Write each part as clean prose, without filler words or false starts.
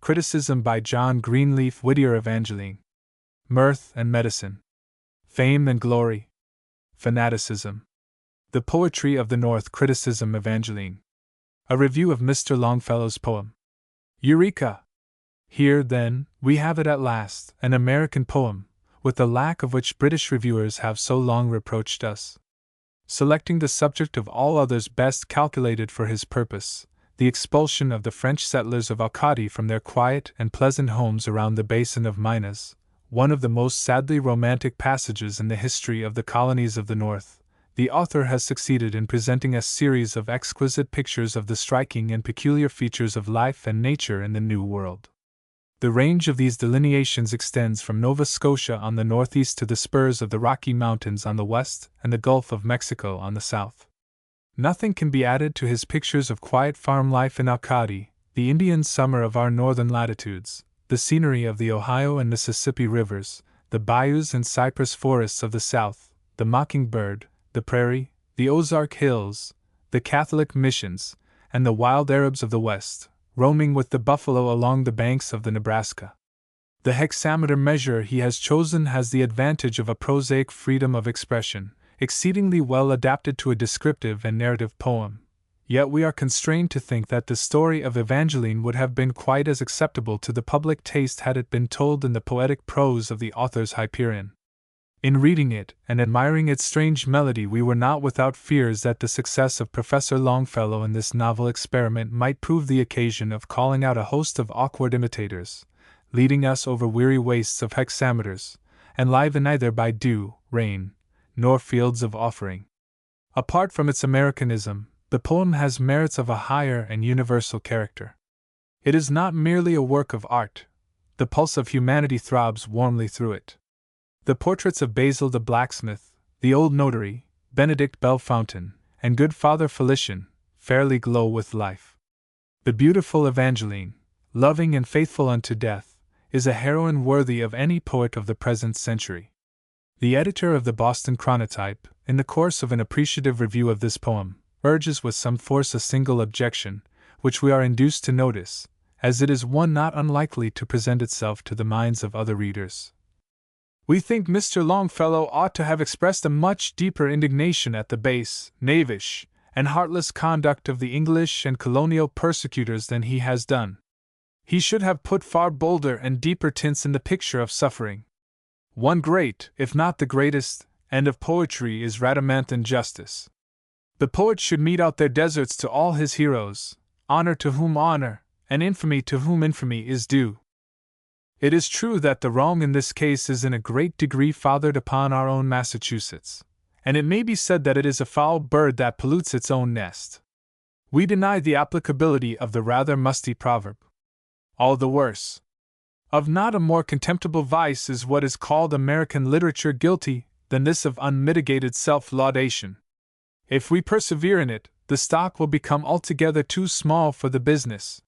Criticism by John Greenleaf Whittier. Evangeline. Mirth and medicine. Fame and glory. Fanaticism. The poetry of the North. Criticism. Evangeline. A review of Mr. Longfellow's poem. Eureka! Here, then, we have it at last, an American poem, with the lack of which British reviewers have so long reproached us. Selecting the subject of all others best calculated for his purpose, the expulsion of the French settlers of Acadie from their quiet and pleasant homes around the basin of Minas, one of the most sadly romantic passages in the history of the colonies of the North, the author has succeeded in presenting a series of exquisite pictures of the striking and peculiar features of life and nature in the New World. The range of these delineations extends from Nova Scotia on the northeast to the spurs of the Rocky Mountains on the west and the Gulf of Mexico on the south. Nothing can be added to his pictures of quiet farm life in Acadie, the Indian summer of our northern latitudes, the scenery of the Ohio and Mississippi rivers, the bayous and cypress forests of the south, the mockingbird, the prairie, the Ozark Hills, the Catholic missions, and the wild Arabs of the west, roaming with the buffalo along the banks of the Nebraska. The hexameter measure he has chosen has the advantage of a prosaic freedom of expression, exceedingly well adapted to a descriptive and narrative poem. Yet we are constrained to think that the story of Evangeline would have been quite as acceptable to the public taste had it been told in the poetic prose of the author's Hyperion. In reading it and admiring its strange melody, we were not without fears that the success of Professor Longfellow in this novel experiment might prove the occasion of calling out a host of awkward imitators, leading us over weary wastes of hexameters, enlivened neither by dew, rain, nor fields of offering. Apart from its Americanism, the poem has merits of a higher and universal character. It is not merely a work of art. The pulse of humanity throbs warmly through it. The portraits of Basil the blacksmith, the old notary, Benedict Bellefontaine, and good Father Felician, fairly glow with life. The beautiful Evangeline, loving and faithful unto death, is a heroine worthy of any poet of the present century. The editor of the Boston Chronotype, in the course of an appreciative review of this poem, urges with some force a single objection, which we are induced to notice, as it is one not unlikely to present itself to the minds of other readers. We think Mr. Longfellow ought to have expressed a much deeper indignation at the base, knavish, and heartless conduct of the English and colonial persecutors than he has done. He should have put far bolder and deeper tints in the picture of suffering. One great, if not the greatest, end of poetry is Rhadamanthine justice. The poet should mete out their deserts to all his heroes, honor to whom honor, and infamy to whom infamy is due. It is true that the wrong in this case is in a great degree fathered upon our own Massachusetts, and it may be said that it is a foul bird that pollutes its own nest. We deny the applicability of the rather musty proverb. All the worse. Of not a more contemptible vice is what is called American literature guilty than this of unmitigated self-laudation. If we persevere in it, the stock will become altogether too small for the business.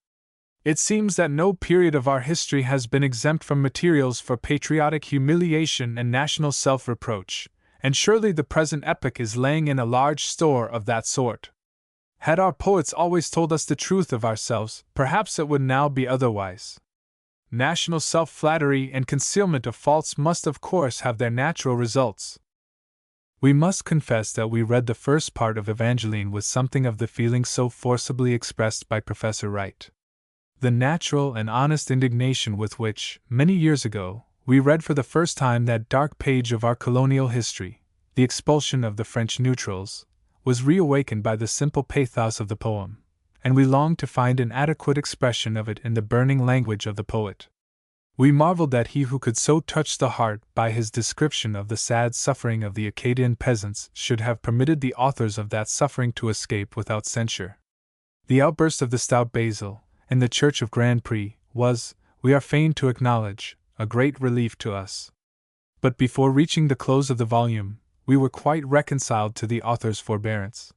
It seems that no period of our history has been exempt from materials for patriotic humiliation and national self-reproach, and surely the present epoch is laying in a large store of that sort. Had our poets always told us the truth of ourselves, perhaps it would now be otherwise. National self-flattery and concealment of faults must of course have their natural results. We must confess that we read the first part of Evangeline with something of the feeling so forcibly expressed by Professor Wright. The natural and honest indignation with which, many years ago, we read for the first time that dark page of our colonial history, the expulsion of the French neutrals, was reawakened by the simple pathos of the poem, and we longed to find an adequate expression of it in the burning language of the poet. We marveled that he who could so touch the heart by his description of the sad suffering of the Acadian peasants should have permitted the authors of that suffering to escape without censure. The outburst of the stout Basil, in the church of Grand Prix, was, we are fain to acknowledge, a great relief to us. But before reaching the close of the volume, we were quite reconciled to the author's forbearance.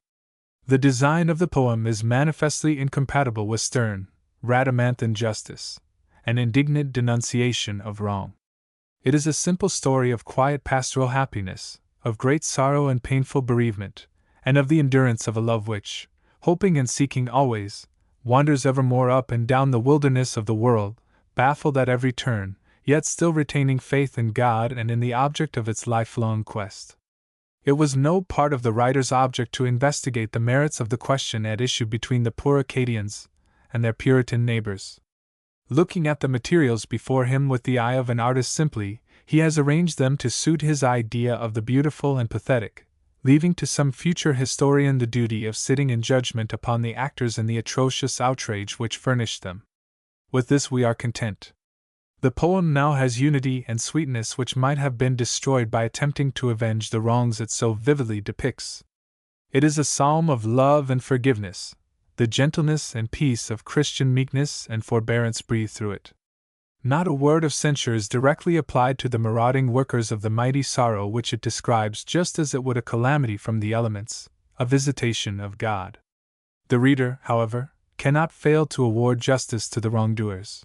The design of the poem is manifestly incompatible with stern, Rhadamanthine justice, an indignant denunciation of wrong. It is a simple story of quiet pastoral happiness, of great sorrow and painful bereavement, and of the endurance of a love which, hoping and seeking always, wanders evermore up and down the wilderness of the world, baffled at every turn, yet still retaining faith in God and in the object of its lifelong quest. It was no part of the writer's object to investigate the merits of the question at issue between the poor Acadians and their Puritan neighbors. Looking at the materials before him with the eye of an artist simply, he has arranged them to suit his idea of the beautiful and pathetic, leaving to some future historian the duty of sitting in judgment upon the actors in the atrocious outrage which furnished them. With this we are content. The poem now has unity and sweetness which might have been destroyed by attempting to avenge the wrongs it so vividly depicts. It is a psalm of love and forgiveness. The gentleness and peace of Christian meekness and forbearance breathe through it. Not a word of censure is directly applied to the marauding workers of the mighty sorrow which it describes, just as it would a calamity from the elements, a visitation of God. The reader, however, cannot fail to award justice to the wrongdoers.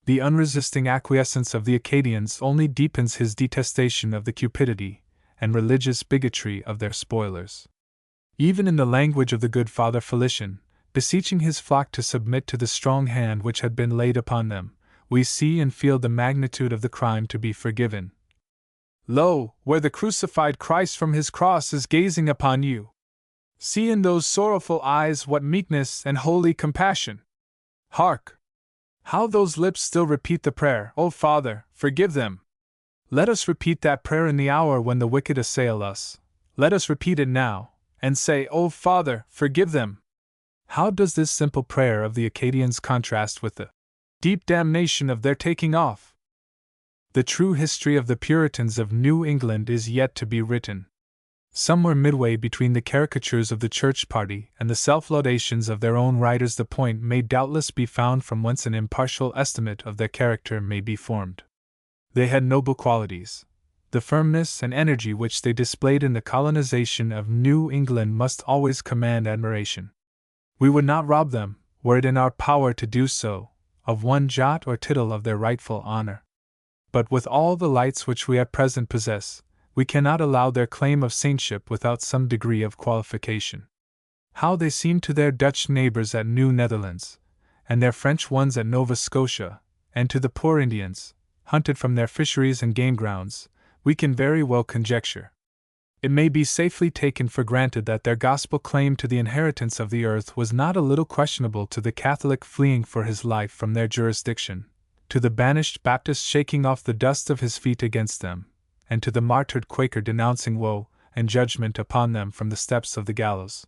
The unresisting acquiescence of the Acadians only deepens his detestation of the cupidity and religious bigotry of their spoilers. Even in the language of the good Father Felician, beseeching his flock to submit to the strong hand which had been laid upon them, we see and feel the magnitude of the crime to be forgiven. Lo, where the crucified Christ from his cross is gazing upon you! See in those sorrowful eyes what meekness and holy compassion! Hark! How those lips still repeat the prayer, O Father, forgive them! Let us repeat that prayer in the hour when the wicked assail us. Let us repeat it now, and say, O Father, forgive them! How does this simple prayer of the Acadians contrast with the deep damnation of their taking off? The true history of the Puritans of New England is yet to be written. Somewhere midway between the caricatures of the church party and the self-laudations of their own writers, the point may doubtless be found from whence an impartial estimate of their character may be formed. They had noble qualities. The firmness and energy which they displayed in the colonization of New England must always command admiration. We would not rob them, were it in our power to do so, of one jot or tittle of their rightful honor. But with all the lights which we at present possess, we cannot allow their claim of saintship without some degree of qualification. How they seemed to their Dutch neighbors at New Netherlands, and their French ones at Nova Scotia, and to the poor Indians, hunted from their fisheries and game grounds, we can very well conjecture. It may be safely taken for granted that their gospel claim to the inheritance of the earth was not a little questionable to the Catholic fleeing for his life from their jurisdiction, to the banished Baptist shaking off the dust of his feet against them, and to the martyred Quaker denouncing woe and judgment upon them from the steps of the gallows.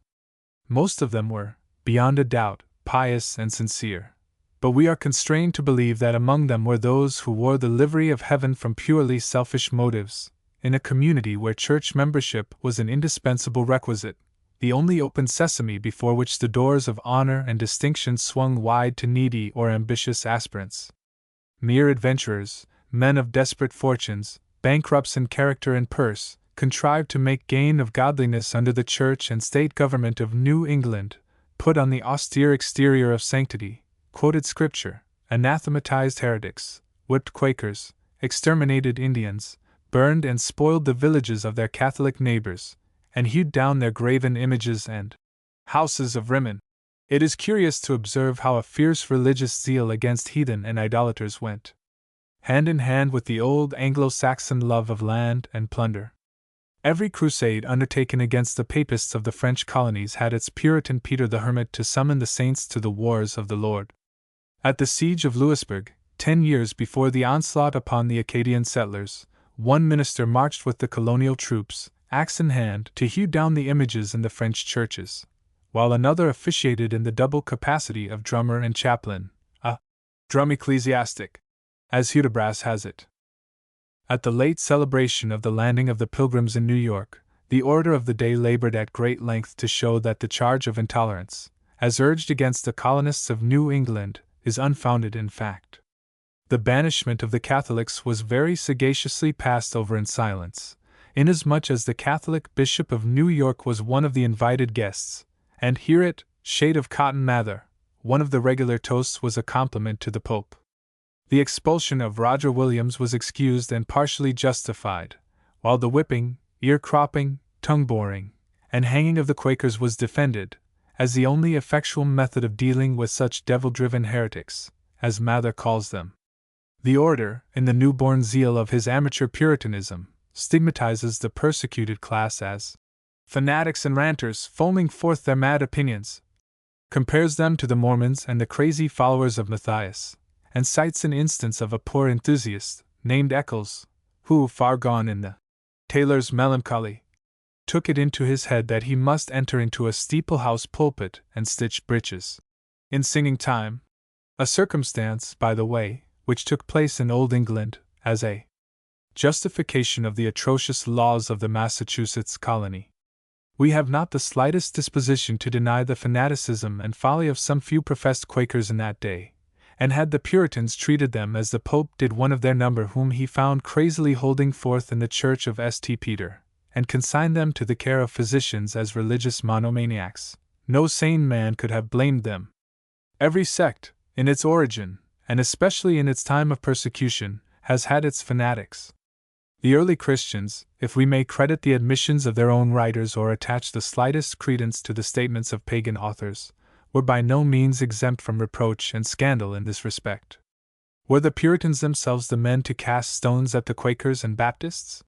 Most of them were, beyond a doubt, pious and sincere, but we are constrained to believe that among them were those who wore the livery of heaven from purely selfish motives, in a community where church membership was an indispensable requisite, the only open sesame before which the doors of honor and distinction swung wide to needy or ambitious aspirants. Mere adventurers, men of desperate fortunes, bankrupts in character and purse, contrived to make gain of godliness under the church and state government of New England, put on the austere exterior of sanctity, quoted scripture, anathematized heretics, whipped Quakers, exterminated Indians, burned and spoiled the villages of their Catholic neighbors, and hewed down their graven images and houses of Rimmon. It is curious to observe how a fierce religious zeal against heathen and idolaters went hand in hand with the old Anglo-Saxon love of land and plunder. Every crusade undertaken against the papists of the French colonies had its Puritan Peter the Hermit to summon the saints to the wars of the Lord. At the siege of Louisbourg, 10 years before the onslaught upon the Acadian settlers, one minister marched with the colonial troops, axe in hand, to hew down the images in the French churches, while another officiated in the double capacity of drummer and chaplain, a drum ecclesiastic, as Hudibras has it. At the late celebration of the landing of the Pilgrims in New York, the orator of the day labored at great length to show that the charge of intolerance, as urged against the colonists of New England, is unfounded in fact. The banishment of the Catholics was very sagaciously passed over in silence, inasmuch as the Catholic Bishop of New York was one of the invited guests, and hear it, shade of cotton mather, one of the regular toasts was a compliment to the Pope. The expulsion of Roger Williams was excused and partially justified, while the whipping, ear-cropping, tongue-boring, and hanging of the Quakers was defended, as the only effectual method of dealing with such devil-driven heretics, as Mather calls them. The order, in the newborn zeal of his amateur Puritanism, stigmatizes the persecuted class as fanatics and ranters foaming forth their mad opinions, compares them to the Mormons and the crazy followers of Matthias, and cites an instance of a poor enthusiast, named Eccles, who, far gone in the tailor's melancholy, took it into his head that he must enter into a steeple-house pulpit and stitch breeches in singing time, a circumstance, by the way, which took place in Old England as a justification of the atrocious laws of the Massachusetts colony. We have not the slightest disposition to deny the fanaticism and folly of some few professed Quakers in that day, and had the Puritans treated them as the Pope did one of their number whom he found crazily holding forth in the church of St. Peter, and consigned them to the care of physicians as religious monomaniacs, no sane man could have blamed them. Every sect, in its origin, and especially in its time of persecution, has had its fanatics. The early Christians, if we may credit the admissions of their own writers or attach the slightest credence to the statements of pagan authors, were by no means exempt from reproach and scandal in this respect. Were the Puritans themselves the men to cast stones at the Quakers and Baptists?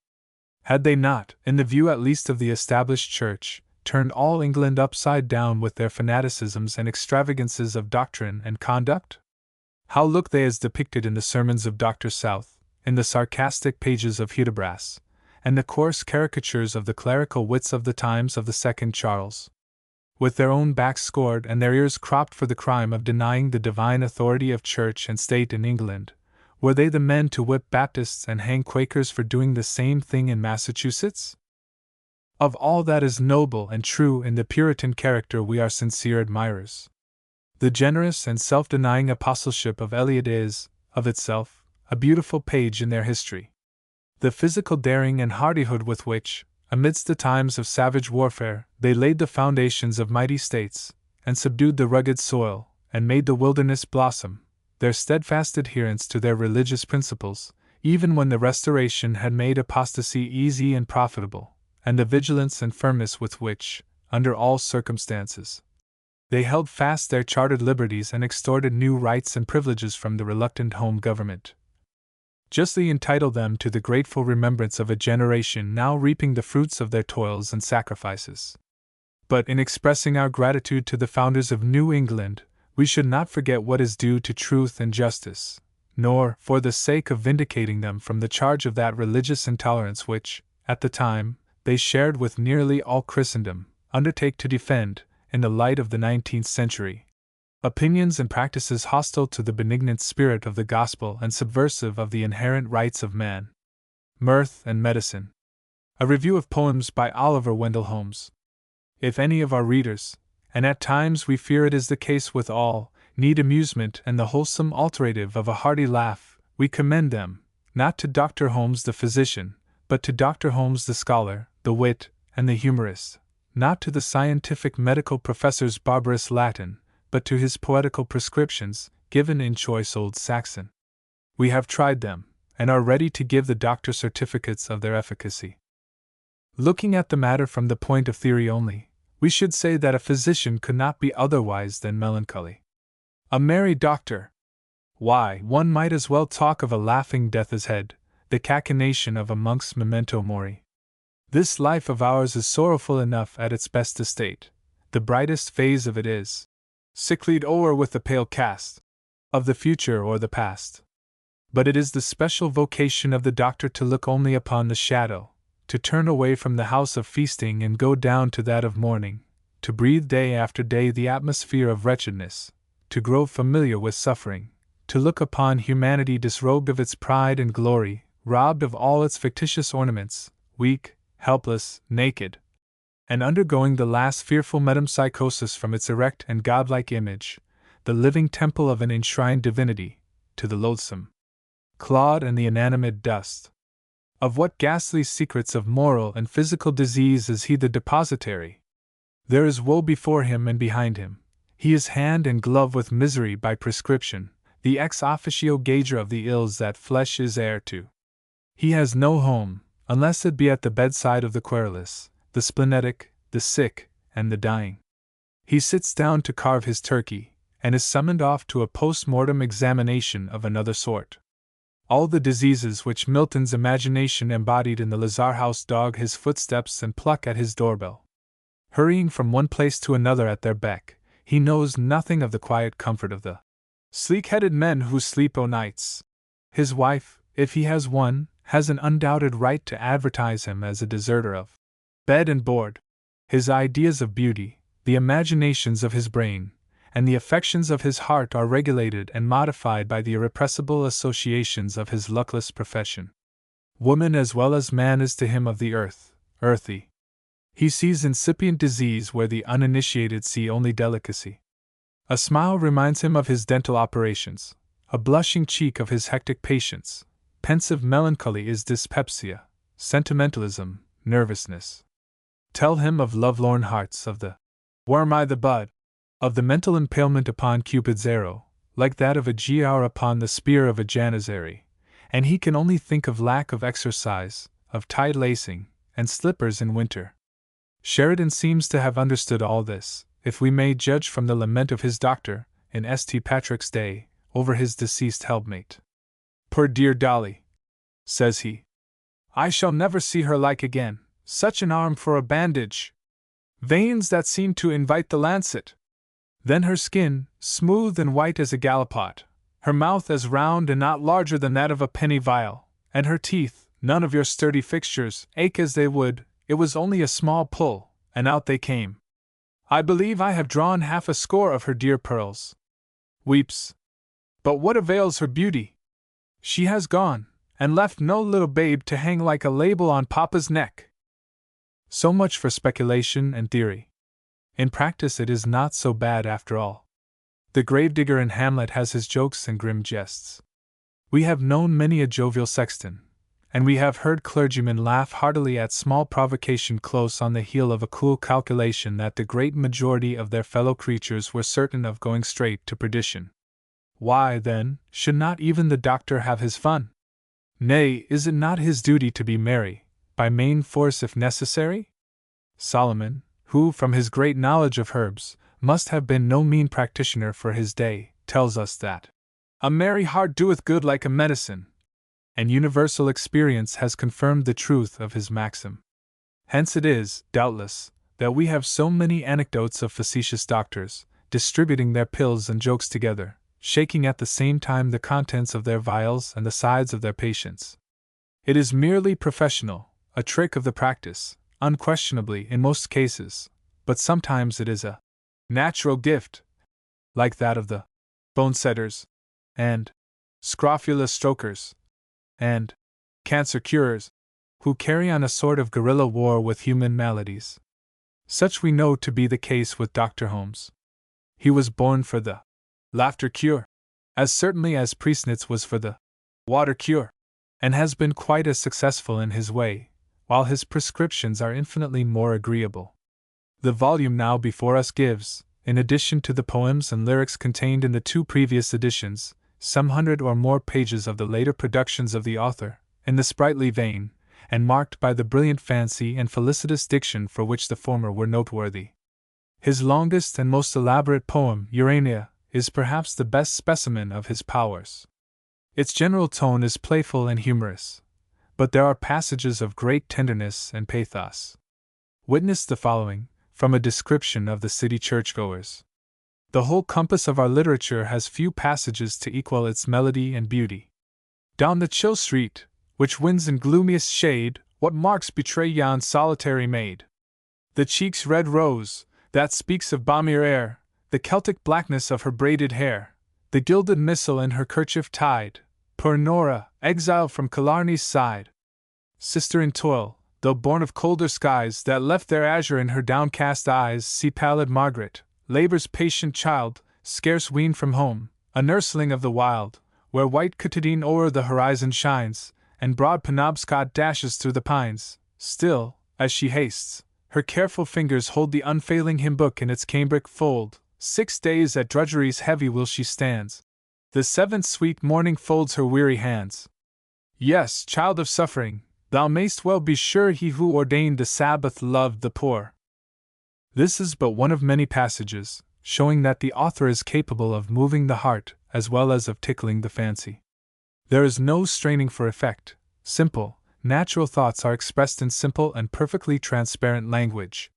Had they not, in the view at least of the established Church, turned all England upside down with their fanaticisms and extravagances of doctrine and conduct? How look they as depicted in the sermons of Dr. South, in the sarcastic pages of Hudibras, and the coarse caricatures of the clerical wits of the times of the Second Charles? With their own backs scored and their ears cropped for the crime of denying the divine authority of Church and State in England, were they the men to whip Baptists and hang Quakers for doing the same thing in Massachusetts? Of all that is noble and true in the Puritan character we are sincere admirers. The generous and self-denying apostleship of Eliot is, of itself, a beautiful page in their history. The physical daring and hardihood with which, amidst the times of savage warfare, they laid the foundations of mighty states, and subdued the rugged soil, and made the wilderness blossom, their steadfast adherence to their religious principles, even when the Restoration had made apostasy easy and profitable, and the vigilance and firmness with which, under all circumstances, they held fast their chartered liberties and extorted new rights and privileges from the reluctant home government, justly entitle them to the grateful remembrance of a generation now reaping the fruits of their toils and sacrifices. But in expressing our gratitude to the founders of New England, we should not forget what is due to truth and justice, nor, for the sake of vindicating them from the charge of that religious intolerance which, at the time, they shared with nearly all Christendom, undertake to defend, in the light of the 19th century, opinions and practices hostile to the benignant spirit of the gospel and subversive of the inherent rights of man. Mirth and Medicine. A review of poems by Oliver Wendell Holmes. If any of our readers, and at times we fear it is the case with all, need amusement and the wholesome alternative of a hearty laugh, we commend them, not to Dr. Holmes the physician, but to Dr. Holmes the scholar, the wit, and the humorist, not to the scientific medical professor's barbarous Latin, but to his poetical prescriptions, given in choice old Saxon. We have tried them, and are ready to give the doctor certificates of their efficacy. Looking at the matter from the point of theory only, we should say that a physician could not be otherwise than melancholy. A merry doctor! Why, one might as well talk of a laughing death's head, the cachinnation of a monk's memento mori. This life of ours is sorrowful enough at its best estate. The brightest phase of it is sicklied o'er with the pale cast of the future or the past. But it is the special vocation of the doctor to look only upon the shadow, to turn away from the house of feasting and go down to that of mourning, to breathe day after day the atmosphere of wretchedness, to grow familiar with suffering, to look upon humanity disrobed of its pride and glory, robbed of all its fictitious ornaments, weak, helpless, naked, and undergoing the last fearful metempsychosis from its erect and godlike image, the living temple of an enshrined divinity, to the loathsome clod and the inanimate dust. Of what ghastly secrets of moral and physical disease is he the depositary? There is woe before him and behind him. He is hand and glove with misery by prescription, the ex officio gauger of the ills that flesh is heir to. He has no home, unless it be at the bedside of the querulous, the splenetic, the sick, and the dying. He sits down to carve his turkey, and is summoned off to a post-mortem examination of another sort. All the diseases which Milton's imagination embodied in the Lazar house dog his footsteps and pluck at his doorbell. Hurrying from one place to another at their beck, he knows nothing of the quiet comfort of the sleek-headed men who sleep o' nights. His wife, if he has one, has an undoubted right to advertise him as a deserter of bed and board. His ideas of beauty, the imaginations of his brain, and the affections of his heart are regulated and modified by the irrepressible associations of his luckless profession. Woman as well as man is to him of the earth, earthy. He sees incipient disease where the uninitiated see only delicacy. A smile reminds him of his dental operations, a blushing cheek of his hectic patients. Pensive melancholy is dyspepsia, sentimentalism, nervousness. Tell him of lovelorn hearts, of the worm I the bud, of the mental impalement upon Cupid's arrow, like that of a Giaour upon the spear of a Janizary, and he can only think of lack of exercise, of tight lacing, and slippers in winter. Sheridan seems to have understood all this, if we may judge from the lament of his doctor, in St. Patrick's Day, over his deceased helpmate. "Poor dear Dolly," says he. "I shall never see her like again, such an arm for a bandage! Veins that seem to invite the lancet! Then her skin, smooth and white as a gallipot, her mouth as round and not larger than that of a penny vial, and her teeth, none of your sturdy fixtures, ache as they would, it was only a small pull, and out they came. I believe I have drawn half a score of her dear pearls." Weeps. But what avails her beauty? She has gone, and left no little babe to hang like a label on Papa's neck. So much for speculation and theory. In practice it is not so bad after all. The gravedigger in Hamlet has his jokes and grim jests. We have known many a jovial sexton, and we have heard clergymen laugh heartily at small provocation close on the heel of a cool calculation that the great majority of their fellow creatures were certain of going straight to perdition. Why, then, should not even the doctor have his fun? Nay, is it not his duty to be merry, by main force if necessary? Solomon, who, from his great knowledge of herbs, must have been no mean practitioner for his day, tells us that a merry heart doeth good like a medicine, and universal experience has confirmed the truth of his maxim. Hence it is, doubtless, that we have so many anecdotes of facetious doctors, distributing their pills and jokes together, shaking at the same time the contents of their vials and the sides of their patients. It is merely professional, a trick of the practice, unquestionably in most cases, but sometimes it is a natural gift, like that of the bone-setters, and scrofula strokers, and cancer curers, who carry on a sort of guerrilla war with human maladies. Such we know to be the case with Dr. Holmes. He was born for the laughter cure, as certainly as Priesnitz was for the water cure, and has been quite as successful in his way, while his prescriptions are infinitely more agreeable. The volume now before us gives, in addition to the poems and lyrics contained in the two previous editions, some 100 or more pages of the later productions of the author, in the sprightly vein, and marked by the brilliant fancy and felicitous diction for which the former were noteworthy. His longest and most elaborate poem, Urania, is perhaps the best specimen of his powers. Its general tone is playful and humorous, but there are passages of great tenderness and pathos. Witness the following, from a description of the city churchgoers. The whole compass of our literature has few passages to equal its melody and beauty. Down the chill street, which winds in gloomiest shade, what marks betray yon solitary maid? The cheek's red rose, that speaks of balmier air, the Celtic blackness of her braided hair, the gilded missal in her kerchief tied, poor Nora, exile from Killarney's side. Sister in toil, though born of colder skies that left their azure in her downcast eyes, see pallid Margaret, labor's patient child, scarce weaned from home, a nursling of the wild, where white Citadine o'er the horizon shines, and broad Penobscot dashes through the pines. Still, as she hastes, her careful fingers hold the unfailing hymn book in its cambric fold. 6 days at drudgeries heavy will she stands. The 7th sweet morning folds her weary hands. Yes, child of suffering, thou mayst well be sure he who ordained the Sabbath loved the poor. This is but one of many passages, showing that the author is capable of moving the heart as well as of tickling the fancy. There is no straining for effect. Simple, natural thoughts are expressed in simple and perfectly transparent language.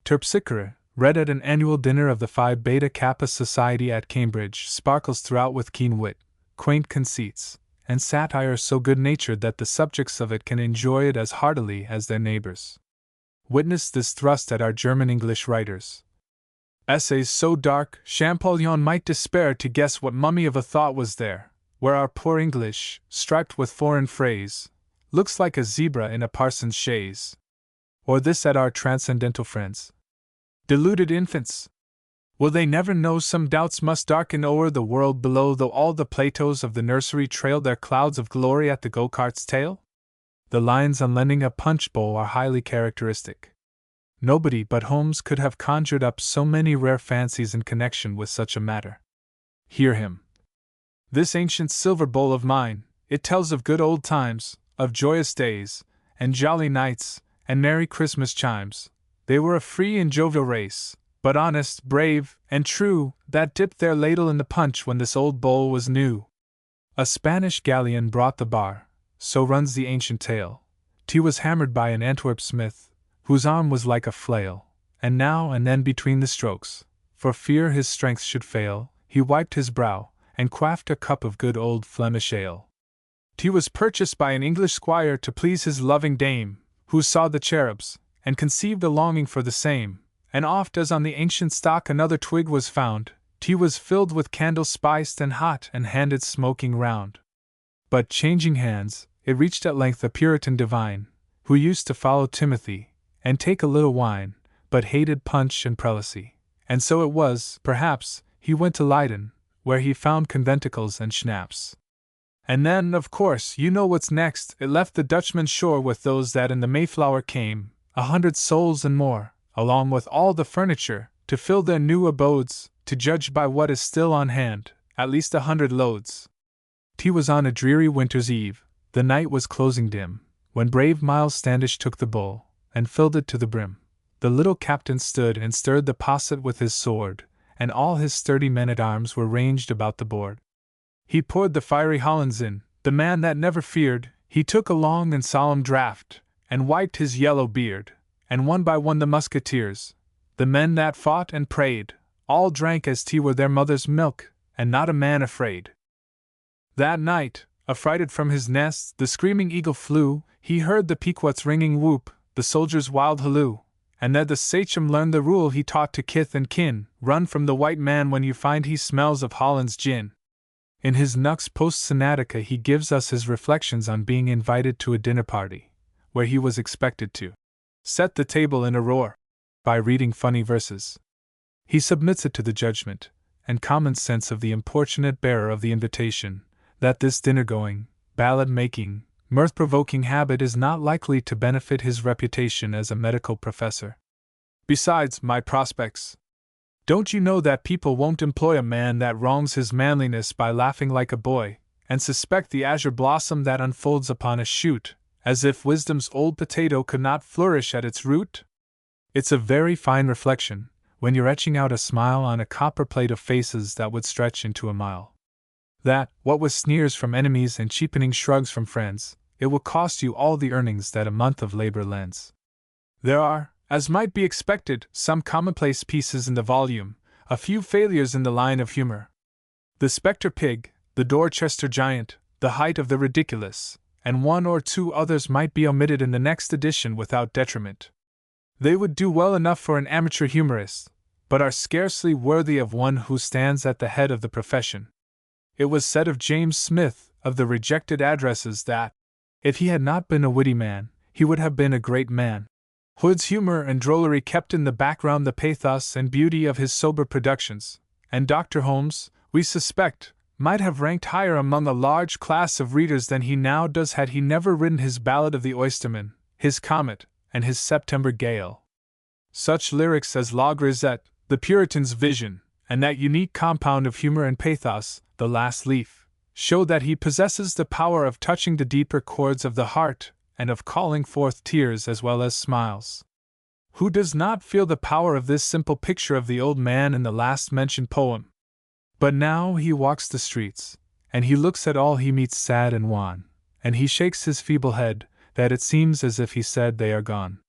Terpsichore, read at an annual dinner of the Phi Beta Kappa Society at Cambridge, sparkles throughout with keen wit, quaint conceits, and satire so good-natured that the subjects of it can enjoy it as heartily as their neighbors. Witness this thrust at our German-English writers. Essays so dark, Champollion might despair to guess what mummy of a thought was there, where our poor English, striped with foreign phrase, looks like a zebra in a parson's chaise. Or this at our transcendental friends. Deluded infants! Will they never know some doubts must darken o'er the world below, though all the Platos of the nursery trail their clouds of glory at the go-kart's tail? The lines on lending a punch bowl are highly characteristic. Nobody but Holmes could have conjured up so many rare fancies in connection with such a matter. Hear him. This ancient silver bowl of mine, it tells of good old times, of joyous days, and jolly nights, and merry Christmas chimes. They were a free and jovial race, but honest, brave, and true, that dipped their ladle in the punch when this old bowl was new. A Spanish galleon brought the bar, so runs the ancient tale. Tea was hammered by an Antwerp smith, whose arm was like a flail, and now and then between the strokes, for fear his strength should fail, he wiped his brow, and quaffed a cup of good old Flemish ale. Tea was purchased by an English squire to please his loving dame, who saw the cherubs, and conceived a longing for the same, and oft as on the ancient stock another twig was found, tea was filled with candles spiced and hot and handed smoking round. But changing hands, it reached at length a Puritan divine, who used to follow Timothy, and take a little wine, but hated punch and prelacy, and so it was, perhaps, he went to Leyden, where he found conventicles and schnapps. And then, of course, you know what's next, it left the Dutchman's shore with those that in the Mayflower came, 100 souls and more, along with all the furniture, to fill their new abodes, to judge by what is still on hand, at least 100 loads. Tea was on a dreary winter's eve, the night was closing dim, when brave Miles Standish took the bowl, and filled it to the brim. The little captain stood and stirred the posset with his sword, and all his sturdy men-at-arms were ranged about the board. He poured the fiery Hollands in, the man that never feared, he took a long and solemn draught, and wiped his yellow beard, and one by one the musketeers, the men that fought and prayed, all drank as tea were their mother's milk, and not a man afraid. That night, affrighted from his nest, the screaming eagle flew, he heard the Pequot's ringing whoop, the soldier's wild halloo, and there the sachem learned the rule he taught to kith and kin, run from the white man when you find he smells of Holland's gin. In his Nux Post Sinatica he gives us his reflections on being invited to a dinner party, where he was expected to set the table in a roar by reading funny verses. He submits it to the judgment and common sense of the importunate bearer of the invitation, that this dinner-going, ballad-making, mirth-provoking habit is not likely to benefit his reputation as a medical professor. Besides, my prospects. Don't you know that people won't employ a man that wrongs his manliness by laughing like a boy, and suspect the azure blossom that unfolds upon a shoot, as if wisdom's old potato could not flourish at its root? It's a very fine reflection, when you're etching out a smile on a copper plate of faces that would stretch into a mile, that, what with sneers from enemies and cheapening shrugs from friends, it will cost you all the earnings that a month of labor lends. There are, as might be expected, some commonplace pieces in the volume, a few failures in the line of humor. The Spectre Pig, the Dorchester Giant, the Height of the Ridiculous, and one or two others might be omitted in the next edition without detriment. They would do well enough for an amateur humorist, but are scarcely worthy of one who stands at the head of the profession. It was said of James Smith, of the Rejected Addresses, that, if he had not been a witty man, he would have been a great man. Hood's humor and drollery kept in the background the pathos and beauty of his sober productions, and Dr. Holmes, we suspect, might have ranked higher among a large class of readers than he now does had he never written his Ballad of the Oysterman, his Comet, and his September Gale. Such lyrics as La Grisette, the Puritan's Vision, and that unique compound of humor and pathos, The Last Leaf, show that he possesses the power of touching the deeper chords of the heart, and of calling forth tears as well as smiles. Who does not feel the power of this simple picture of the old man in the last mentioned poem? But now he walks the streets, and he looks at all he meets sad and wan, and he shakes his feeble head, that it seems as if he said they are gone.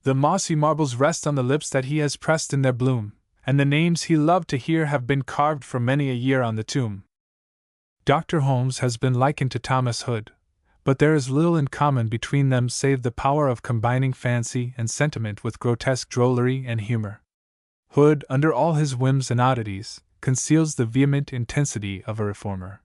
The mossy marbles rest on the lips that he has pressed in their bloom, and the names he loved to hear have been carved for many a year on the tomb. Dr. Holmes has been likened to Thomas Hood, but there is little in common between them save the power of combining fancy and sentiment with grotesque drollery and humor. Hood, under all his whims and oddities, conceals the vehement intensity of a reformer.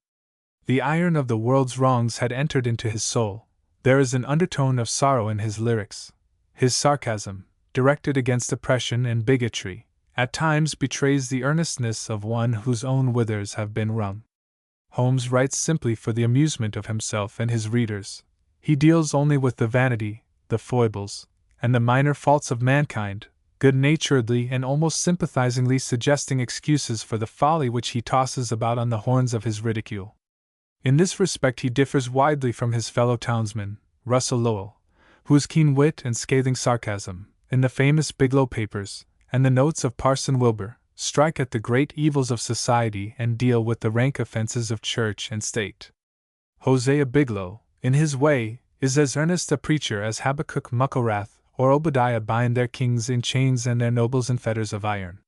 The iron of the world's wrongs had entered into his soul. There is an undertone of sorrow in his lyrics. His sarcasm, directed against oppression and bigotry, at times betrays the earnestness of one whose own withers have been wrung. Holmes writes simply for the amusement of himself and his readers. He deals only with the vanity, the foibles, and the minor faults of mankind, good-naturedly and almost sympathizingly suggesting excuses for the folly which he tosses about on the horns of his ridicule. In this respect he differs widely from his fellow townsman, Russell Lowell, whose keen wit and scathing sarcasm, in the famous Biglow Papers, and the notes of Parson Wilbur, strike at the great evils of society and deal with the rank offenses of church and state. Hosea Biglow, in his way, is as earnest a preacher as Habakkuk Mucklewrath or Obadiah bind their kings in chains and their nobles in fetters of iron.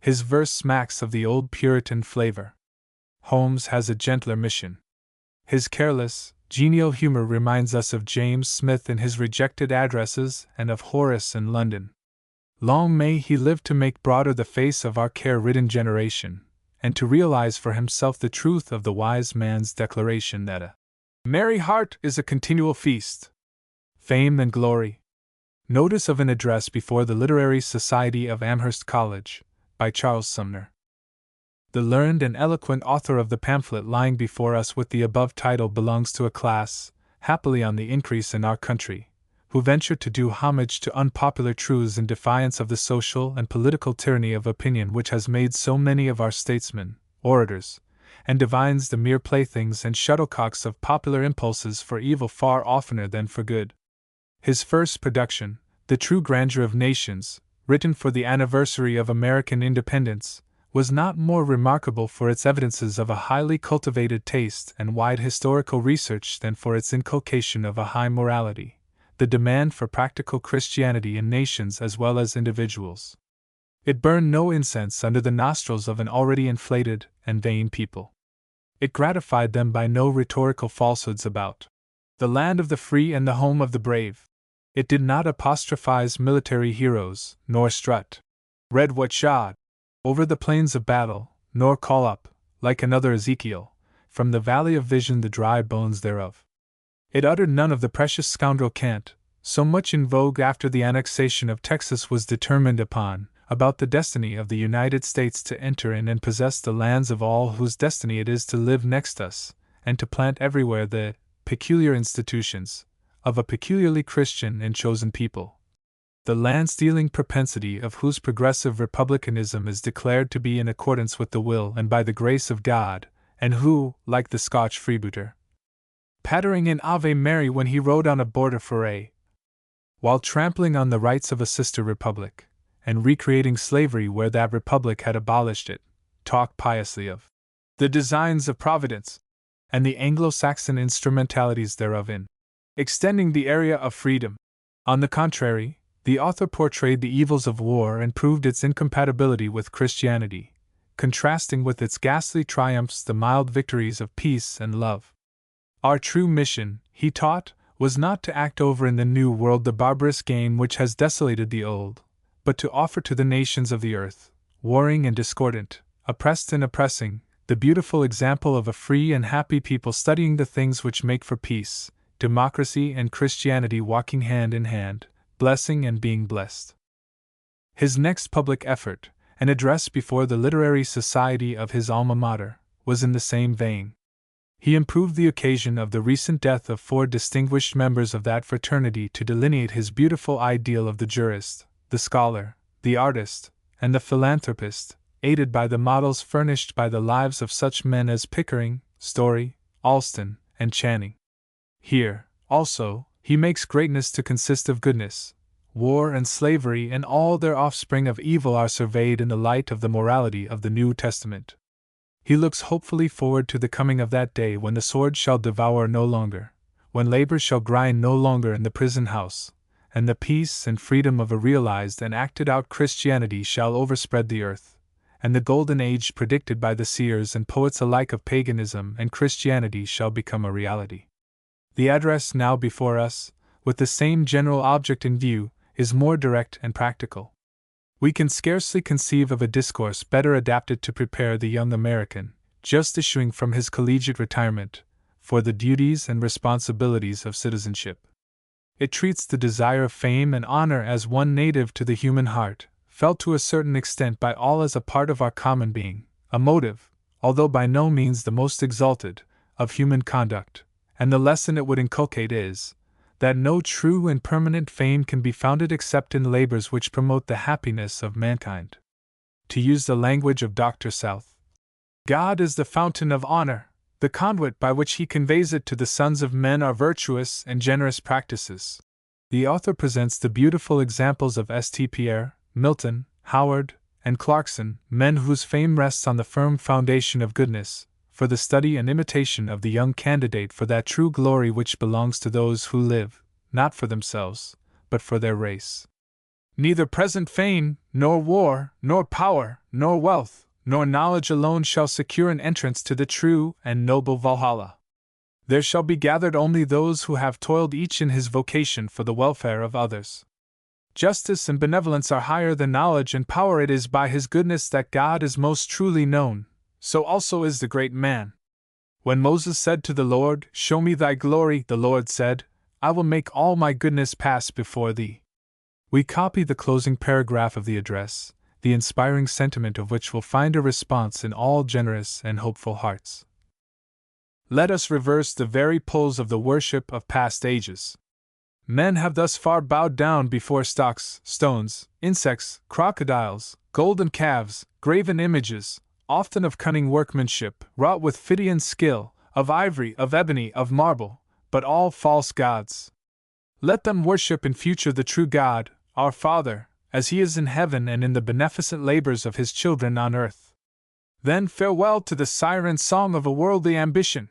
His verse smacks of the old Puritan flavor. Holmes has a gentler mission. His careless, genial humor reminds us of James Smith in his Rejected Addresses and of Horace in London. Long may he live to make broader the face of our care-ridden generation, and to realize for himself the truth of the wise man's declaration that a merry heart is a continual feast. Fame and Glory. Notice of an address before the Literary Society of Amherst College, by Charles Sumner. The learned and eloquent author of the pamphlet lying before us with the above title belongs to a class, happily on the increase in our country, who venture to do homage to unpopular truths in defiance of the social and political tyranny of opinion which has made so many of our statesmen, orators, and divines the mere playthings and shuttlecocks of popular impulses for evil far oftener than for good. His first production, The True Grandeur of Nations, written for the anniversary of American independence, was not more remarkable for its evidences of a highly cultivated taste and wide historical research than for its inculcation of a high morality, the demand for practical Christianity in nations as well as individuals. It burned no incense under the nostrils of an already inflated and vain people. It gratified them by no rhetorical falsehoods about the land of the free and the home of the brave. It did not apostrophize military heroes, nor strut, red what shod, over the plains of battle, nor call up, like another Ezekiel, from the valley of vision the dry bones thereof. It uttered none of the precious scoundrel cant, so much in vogue after the annexation of Texas was determined upon, about the destiny of the United States to enter in and possess the lands of all whose destiny it is to live next us, and to plant everywhere the peculiar institutions of a peculiarly Christian and chosen people. The land-stealing propensity of whose progressive republicanism is declared to be in accordance with the will and by the grace of God, and who, like the Scotch freebooter, pattering in Ave Mary when he rode on a border foray, while trampling on the rights of a sister republic, and recreating slavery where that republic had abolished it, talk piously of the designs of Providence, and the Anglo-Saxon instrumentalities thereof in extending the area of freedom. On the contrary, the author portrayed the evils of war and proved its incompatibility with Christianity, contrasting with its ghastly triumphs the mild victories of peace and love. Our true mission, he taught, was not to act over in the New World the barbarous game which has desolated the Old, but to offer to the nations of the earth, warring and discordant, oppressed and oppressing, the beautiful example of a free and happy people studying the things which make for peace, democracy and Christianity walking hand in hand, blessing and being blessed. His next public effort, an address before the Literary Society of his alma mater, was in the same vein. He improved the occasion of the recent death of 4 distinguished members of that fraternity to delineate his beautiful ideal of the jurist, the scholar, the artist, and the philanthropist, aided by the models furnished by the lives of such men as Pickering, Story, Alston, and Channing. Here, also, he makes greatness to consist of goodness. War and slavery and all their offspring of evil are surveyed in the light of the morality of the New Testament. He looks hopefully forward to the coming of that day when the sword shall devour no longer, when labor shall grind no longer in the prison house, and the peace and freedom of a realized and acted out Christianity shall overspread the earth, and the golden age predicted by the seers and poets alike of paganism and Christianity shall become a reality. The address now before us, with the same general object in view, is more direct and practical. We can scarcely conceive of a discourse better adapted to prepare the young American, just issuing from his collegiate retirement, for the duties and responsibilities of citizenship. It treats the desire of fame and honor as one native to the human heart, felt to a certain extent by all as a part of our common being, a motive, although by no means the most exalted, of human conduct, and the lesson it would inculcate is, that no true and permanent fame can be founded except in labors which promote the happiness of mankind. To use the language of Dr. South, God is the fountain of honor. The conduit by which he conveys it to the sons of men are virtuous and generous practices. The author presents the beautiful examples of St. Pierre, Milton, Howard, and Clarkson, men whose fame rests on the firm foundation of goodness, for the study and imitation of the young candidate for that true glory which belongs to those who live, not for themselves, but for their race. Neither present fame, nor war, nor power, nor wealth, nor knowledge alone shall secure an entrance to the true and noble Valhalla. There shall be gathered only those who have toiled each in his vocation for the welfare of others. Justice and benevolence are higher than knowledge and power. It is by his goodness that God is most truly known, so also is the great man. When Moses said to the Lord, "Show me thy glory," the Lord said, "I will make all my goodness pass before thee." We copy the closing paragraph of the address, the inspiring sentiment of which will find a response in all generous and hopeful hearts. Let us reverse the very poles of the worship of past ages. Men have thus far bowed down before stocks, stones, insects, crocodiles, golden calves, graven images, often of cunning workmanship, wrought with Phidian skill, of ivory, of ebony, of marble, but all false gods. Let them worship in future the true God, our Father, as he is in heaven and in the beneficent labors of his children on earth. Then farewell to the siren song of a worldly ambition.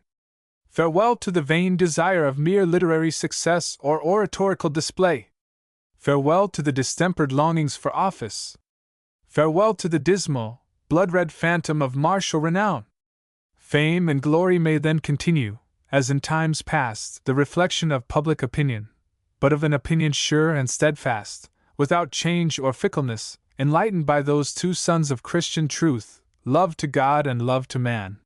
Farewell to the vain desire of mere literary success or oratorical display. Farewell to the distempered longings for office. Farewell to the dismal, blood-red phantom of martial renown. Fame and glory may then continue, as in times past, the reflection of public opinion, but of an opinion sure and steadfast, without change or fickleness, enlightened by those two sons of Christian truth, love to God and love to man.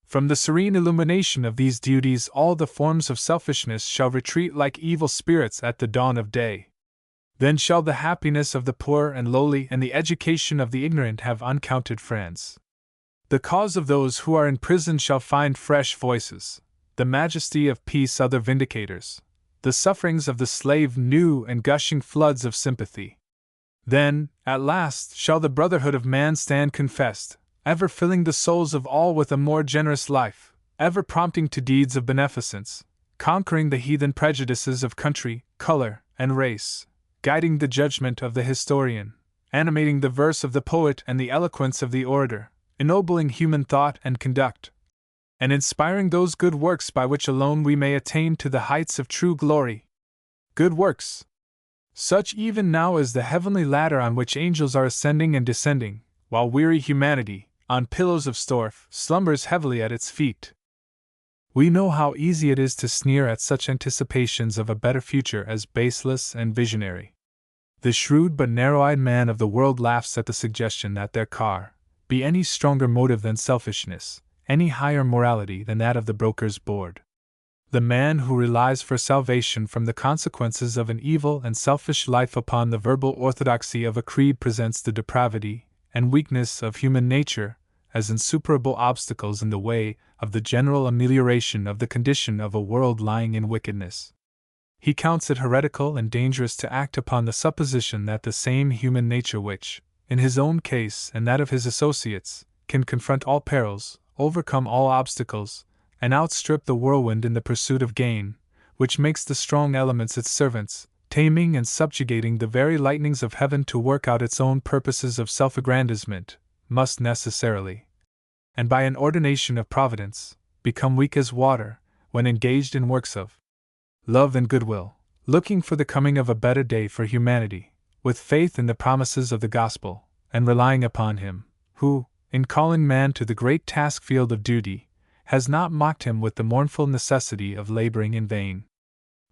From the serene illumination of these duties all the forms of selfishness shall retreat like evil spirits at the dawn of day. Then shall the happiness of the poor and lowly and the education of the ignorant have uncounted friends. The cause of those who are in prison shall find fresh voices, the majesty of peace other vindicators, the sufferings of the slave new and gushing floods of sympathy. Then, at last, shall the brotherhood of man stand confessed, ever filling the souls of all with a more generous life, ever prompting to deeds of beneficence, conquering the heathen prejudices of country, color, and race, guiding the judgment of the historian, animating the verse of the poet and the eloquence of the orator, ennobling human thought and conduct, and inspiring those good works by which alone we may attain to the heights of true glory. Good works! Such even now as the heavenly ladder on which angels are ascending and descending, while weary humanity, on pillows of storf, slumbers heavily at its feet. We know how easy it is to sneer at such anticipations of a better future as baseless and visionary. The shrewd but narrow-eyed man of the world laughs at the suggestion that there can be any stronger motive than selfishness, any higher morality than that of the broker's board. The man who relies for salvation from the consequences of an evil and selfish life upon the verbal orthodoxy of a creed presents the depravity and weakness of human nature as insuperable obstacles in the way of the general amelioration of the condition of a world lying in wickedness. He counts it heretical and dangerous to act upon the supposition that the same human nature which, in his own case and that of his associates, can confront all perils, overcome all obstacles, and outstrip the whirlwind in the pursuit of gain, which makes the strong elements its servants, taming and subjugating the very lightnings of heaven to work out its own purposes of self-aggrandizement, must necessarily and by an ordination of Providence, become weak as water, when engaged in works of love and goodwill, looking for the coming of a better day for humanity, with faith in the promises of the gospel, and relying upon Him, who, in calling man to the great task field of duty, has not mocked him with the mournful necessity of laboring in vain.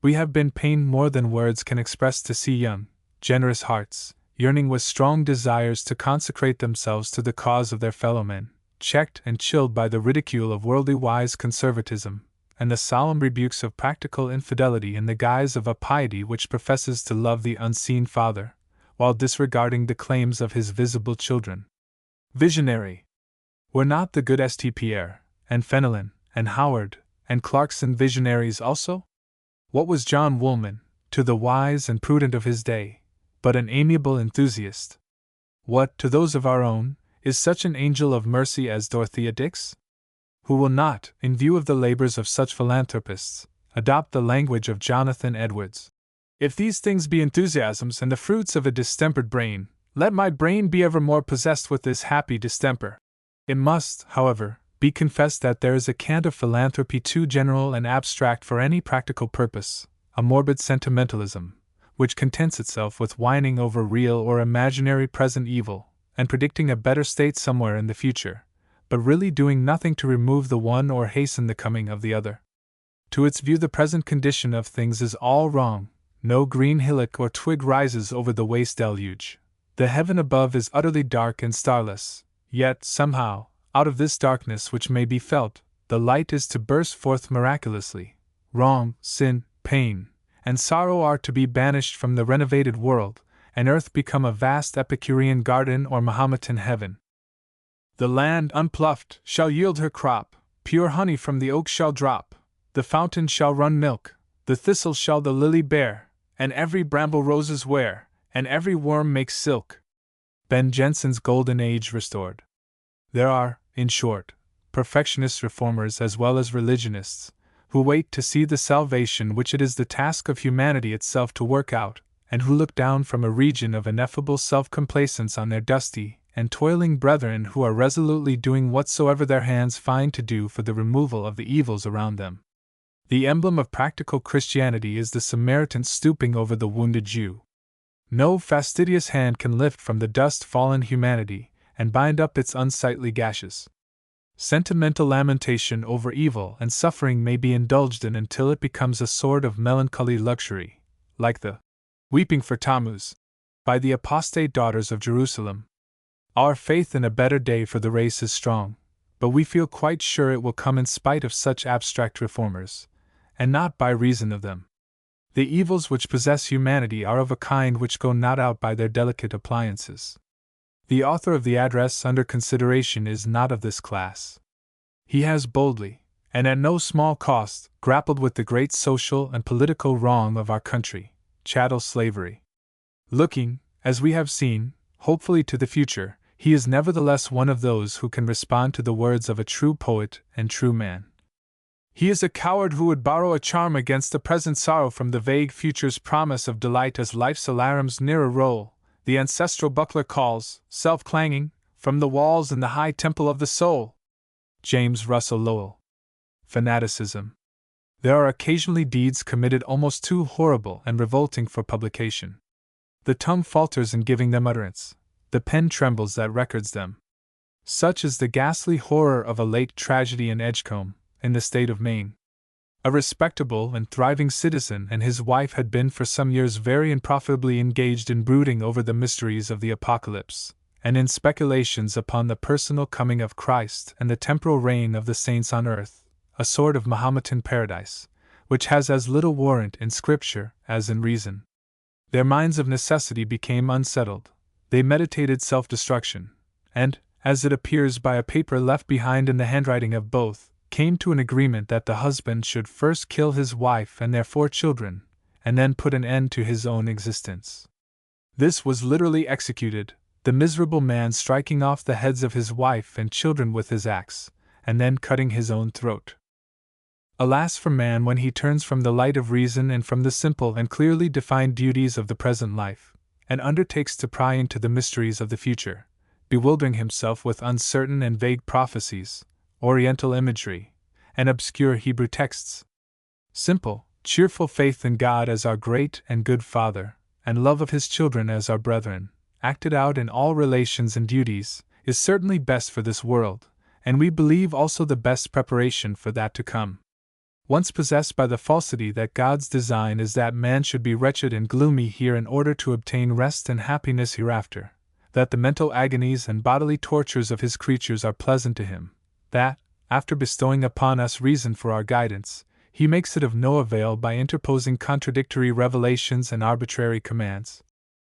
We have been pained more than words can express to see young, generous hearts, yearning with strong desires to consecrate themselves to the cause of their fellow men, checked and chilled by the ridicule of worldly wise conservatism, and the solemn rebukes of practical infidelity in the guise of a piety which professes to love the unseen Father, while disregarding the claims of His visible children. Visionary! Were not the good St. Pierre, and Fenelon, and Howard, and Clarkson visionaries also? What was John Woolman, to the wise and prudent of his day, but an amiable enthusiast? What, to those of our own, is such an angel of mercy as Dorothea Dix? Who will not, in view of the labors of such philanthropists, adopt the language of Jonathan Edwards? If these things be enthusiasms and the fruits of a distempered brain, let my brain be evermore possessed with this happy distemper. It must, however, be confessed that there is a cant of philanthropy too general and abstract for any practical purpose, a morbid sentimentalism, which contents itself with whining over real or imaginary present evil, and predicting a better state somewhere in the future, but really doing nothing to remove the one or hasten the coming of the other. To its view, the present condition of things is all wrong. No green hillock or twig rises over the waste deluge. The heaven above is utterly dark and starless, yet, somehow, out of this darkness which may be felt, the light is to burst forth miraculously. Wrong, sin, pain, and sorrow are to be banished from the renovated world, and earth become a vast Epicurean garden or Mahometan heaven. The land unploughed shall yield her crop, pure honey from the oak shall drop, the fountain shall run milk, the thistle shall the lily bear, and every bramble roses wear, and every worm make silk. Ben Jonson's golden age restored. There are, in short, perfectionist reformers as well as religionists, who wait to see the salvation which it is the task of humanity itself to work out, and who look down from a region of ineffable self-complacence on their dusty and toiling brethren who are resolutely doing whatsoever their hands find to do for the removal of the evils around them. The emblem of practical Christianity is the Samaritan stooping over the wounded Jew. No fastidious hand can lift from the dust fallen humanity and bind up its unsightly gashes. Sentimental lamentation over evil and suffering may be indulged in until it becomes a sort of melancholy luxury, like the weeping for Tammuz by the apostate daughters of Jerusalem. Our faith in a better day for the race is strong, but we feel quite sure it will come in spite of such abstract reformers, and not by reason of them. The evils which possess humanity are of a kind which go not out by their delicate appliances. The author of the address under consideration is not of this class. He has boldly, and at no small cost, grappled with the great social and political wrong of our country, chattel slavery. Looking, as we have seen, hopefully to the future, he is nevertheless one of those who can respond to the words of a true poet and true man. He is a coward who would borrow a charm against the present sorrow from the vague future's promise of delight as life's alarums nearer roll. The ancestral buckler calls, self-clanging, from the walls in the high temple of the soul. James Russell Lowell. Fanaticism. There are occasionally deeds committed almost too horrible and revolting for publication. The tongue falters in giving them utterance. The pen trembles that records them. Such is the ghastly horror of a late tragedy in Edgecombe, in the state of Maine. A respectable and thriving citizen and his wife had been for some years very unprofitably engaged in brooding over the mysteries of the apocalypse, and in speculations upon the personal coming of Christ and the temporal reign of the saints on earth, a sort of Mahometan paradise, which has as little warrant in Scripture as in reason. Their minds of necessity became unsettled. They meditated self-destruction, and, as it appears by a paper left behind in the handwriting of both, came to an agreement that the husband should first kill his wife and their 4 children, and then put an end to his own existence. This was literally executed, the miserable man striking off the heads of his wife and children with his axe, and then cutting his own throat. Alas for man when he turns from the light of reason and from the simple and clearly defined duties of the present life, and undertakes to pry into the mysteries of the future, bewildering himself with uncertain and vague prophecies, Oriental imagery, and obscure Hebrew texts. Simple, cheerful faith in God as our great and good Father, and love of His children as our brethren, acted out in all relations and duties, is certainly best for this world, and we believe also the best preparation for that to come. Once possessed by the falsity that God's design is that man should be wretched and gloomy here in order to obtain rest and happiness hereafter, that the mental agonies and bodily tortures of His creatures are pleasant to Him, that, after bestowing upon us reason for our guidance, He makes it of no avail by interposing contradictory revelations and arbitrary commands.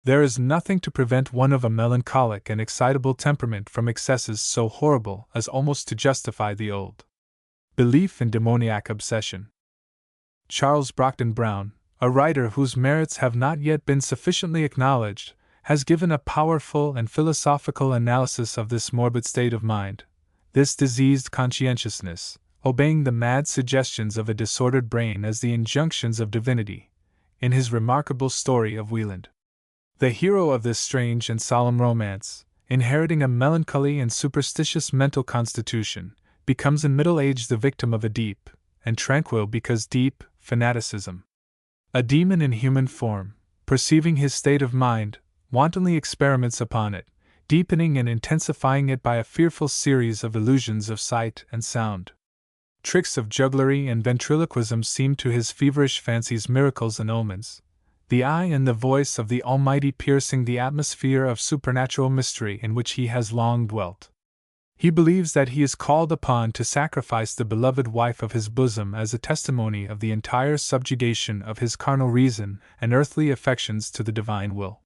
There is nothing to prevent one of a melancholic and excitable temperament from excesses so horrible as almost to justify the old belief in demoniac obsession. Charles Brockden Brown, a writer whose merits have not yet been sufficiently acknowledged, has given a powerful and philosophical analysis of this morbid state of mind, this diseased conscientiousness, obeying the mad suggestions of a disordered brain as the injunctions of divinity, in his remarkable story of Wieland. The hero of this strange and solemn romance, inheriting a melancholy and superstitious mental constitution, becomes in middle age the victim of a deep, and tranquil because deep, fanaticism. A demon in human form, perceiving his state of mind, wantonly experiments upon it, deepening and intensifying it by a fearful series of illusions of sight and sound. Tricks of jugglery and ventriloquism seem to his feverish fancies miracles and omens, the eye and the voice of the Almighty piercing the atmosphere of supernatural mystery in which he has long dwelt. He believes that he is called upon to sacrifice the beloved wife of his bosom as a testimony of the entire subjugation of his carnal reason and earthly affections to the divine will.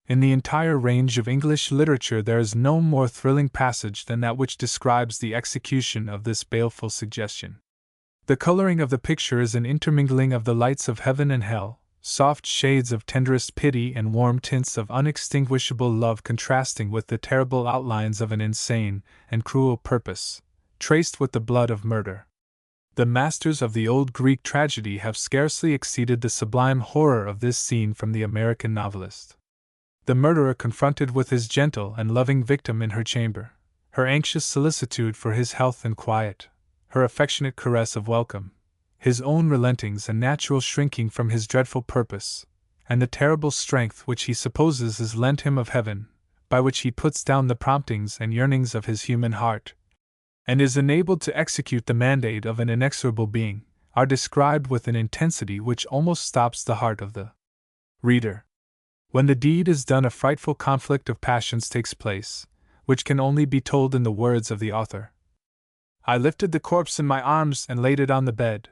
In the entire range of English literature there is no more thrilling passage than that which describes the execution of this baleful suggestion. The coloring of the picture is an intermingling of the lights of heaven and hell, soft shades of tenderest pity and warm tints of unextinguishable love contrasting with the terrible outlines of an insane and cruel purpose, traced with the blood of murder. The masters of the old Greek tragedy have scarcely exceeded the sublime horror of this scene from the American novelist. The murderer confronted with his gentle and loving victim in her chamber, her anxious solicitude for his health and quiet, her affectionate caress of welcome, his own relentings and natural shrinking from his dreadful purpose, and the terrible strength which he supposes is lent him of heaven, by which he puts down the promptings and yearnings of his human heart, and is enabled to execute the mandate of an inexorable being, are described with an intensity which almost stops the heart of the reader. When the deed is done, a frightful conflict of passions takes place, which can only be told in the words of the author. I lifted the corpse in my arms and laid it on the bed.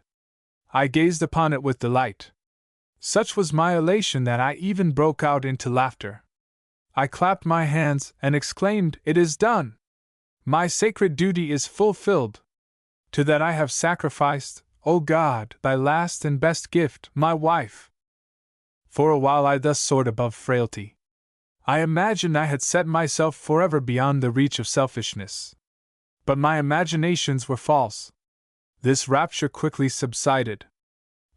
I gazed upon it with delight. Such was my elation that I even broke out into laughter. I clapped my hands and exclaimed, "It is done! My sacred duty is fulfilled! To that I have sacrificed, O God, thy last and best gift, my wife!" For a while I thus soared above frailty. I imagined I had set myself forever beyond the reach of selfishness. But my imaginations were false. This rapture quickly subsided.